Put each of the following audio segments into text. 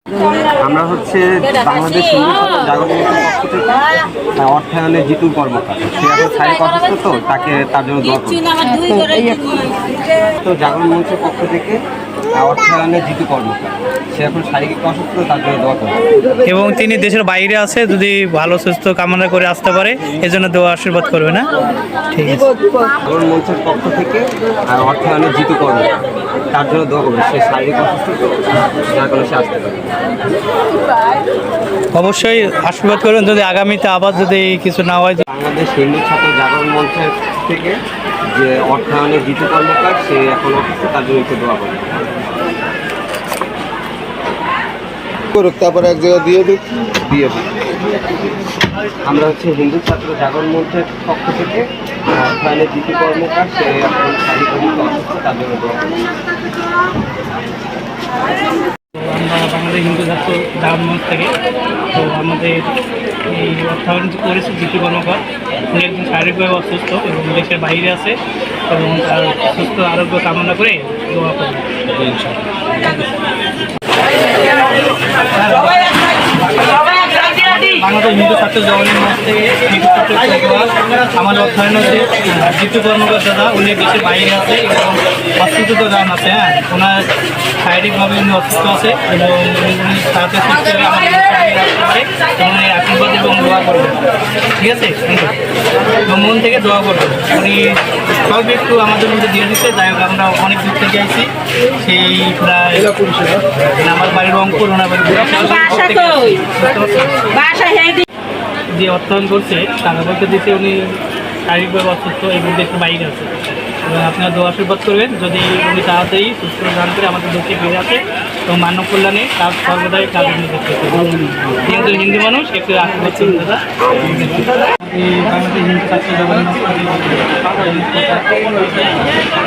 আমরা হচ্ছে বাংলাদেশ হিন্দু ছাত্র জাগরণ মঞ্চের পক্ষ থেকে অর্থায়নে জিতুর কর্মকার। সে এখন শারীরিক অসুস্থ, তো তার জন্য দোয়া করি। তো জাগরণ মঞ্চের পক্ষ থেকে অর্থায়নে জিতু কর্মকার, সে এখন শারীরিক অসুস্থ, তার জন্য দোয়া করি। এবং তিনি দেশের বাইরে আছে, যদি ভালো সুস্থ কামনা করে আসতে পারে, এজন্য দোয়া আশীর্বাদ করবে না। ঠিক আছে। জাগরণ মঞ্চের পক্ষ থেকে অর্থায়নে জিতু কর্মকার, তার জন্য দোয়া করবে। সে শারীরিক অসুস্থ, তো যার কারণে সে আসতে পারে। অবশ্যই আশীর্বাদ করবেন, যদি আগামীতে আবার যদি কিছু না হয়। বাংলাদেশ হিন্দু ছাত্র জাগরণ মঞ্চের থেকে যে অর্থায়নে জিতু কর্মকার, সে এখন অসুস্থ, তার জন্য একটু দোয়া করবে। তারপরে এক জায়গায় দিয়ে দিই। আমরা হচ্ছে হিন্দু ছাত্র জাগরণ মঞ্চের পক্ষ থেকে অর্থায়নে জিতু কর্মকার, সে এখন শারীরিক অসুস্থ, তার জন্য দোয়া করবে। আমরা বাংলাদেশ হিন্দু ছাত্র জাগরণ মঞ্চ থেকে তো আমাদের এই অর্থায়ন করেছি জিতু কর্মকার। উনি একজন শারীরিকভাবে অসুস্থ এবং দেশের বাইরে আছে, এবং তার সুস্থ আরোগ্য কামনা করে দোয়া করবেন। বাংলাদেশ হিন্দু ছাত্র জাগরণ মঞ্চ থেকে আমাদের অর্থায়ন হচ্ছে জিতু কর্মকার দাদা। উনি দেশের বাইরে আছে এবং অসুস্থ গান আছে। হ্যাঁ, ওনার শারীরিকভাবে উনি অসুস্থ আছে এবং উনি তাড়াতাড়ি সুস্থ হয়ে আমাদের আসতে পারে এবং আশীর্বাদ এবং দোয়া করবেন। ঠিক আছে, এবং মন থেকে দোয়া করবেন। উনি সব একটু আমাদের মধ্যে দিয়ে দিচ্ছে। যাই হোক, আমরা অনেক দূর থেকে আইছি, সেই প্রায় আমার বাড়ির রংপুর, ওনার বাড়ির যে অর্থায়ন করছে টাকা পয়সা দিতে উনি শারীরিকভাবে অসুস্থ এবং দেশের বাইরে আছে। এবং আপনারা দোয়া আশীর্বাদ করবেন, যদি উনি তাড়াতাড়ি সুস্থ দান করে আমাদের দেশে ফিরে আসে এবং মানব কল্যাণে কাজ সর্বদাই কাজ করতে। যেহেতু হিন্দু মানুষ, একটু আশীর্বাদ করুন দাদা। বাংলাদেশ হিন্দু ছাত্র জাগরণ মঞ্চ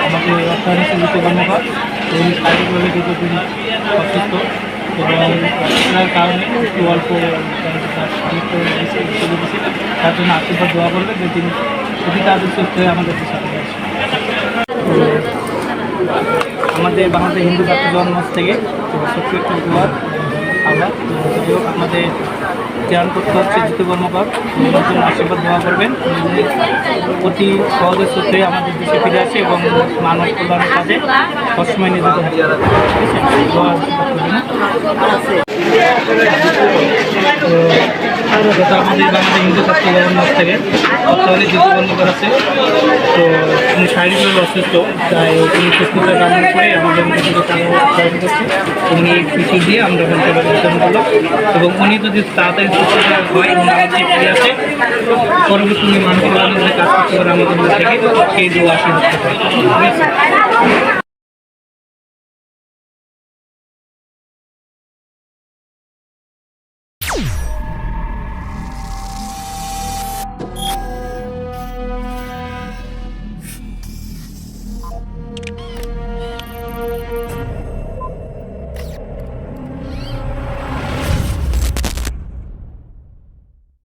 আমাকে অর্থায়ন জিতু কর্মকার, উনি শারীরিকভাবে যেহেতু তিনি অসুস্থ এবং আপনার কারণে একটু অল্প তার জন্য আশীর্বাদ দোয়া করবে যে তিনি যদি তাদের সুস্থ হয়ে আমাদের সাথে আসে। আমাদের বাংলাদেশ হিন্দু ছাত্র জাগরণ মঞ্চ থেকে সত্যি একটু দোয়া আমরা যদিও আমাদের ধ্যান করতে হচ্ছে জিতু কর্মকার, নতুন আশীর্বাদ দোয়া করবেন। অতি সহজে সুস্থ হয়ে আমাদের দেশে ফিরে আসে এবং মানব কল্যাণের কাজে সবসময় নিজেদের আমাদের বাংলাদেশ হিন্দু ছাত্র জাগরণ মঞ্চ থেকে অর্থায়নে জিতু কর্মকার আছে। তো উনি শারীরিকভাবে অসুস্থ, তাই উনি সুস্থতা কামনা করে আমাদের মধ্যে করছে। উনি কিছু দিয়ে আমরা বিতরণ করলাম এবং উনি যদি তাড়াতাড়ি সুস্থতা হয় এবং আমাদের ফিরে আসে, পরবর্তী উনি মানব কল্যাণের কাজ করতে পারে আমাদের মধ্যে থেকে, সেই দোয়া আশীর্বাদ করতে পারে।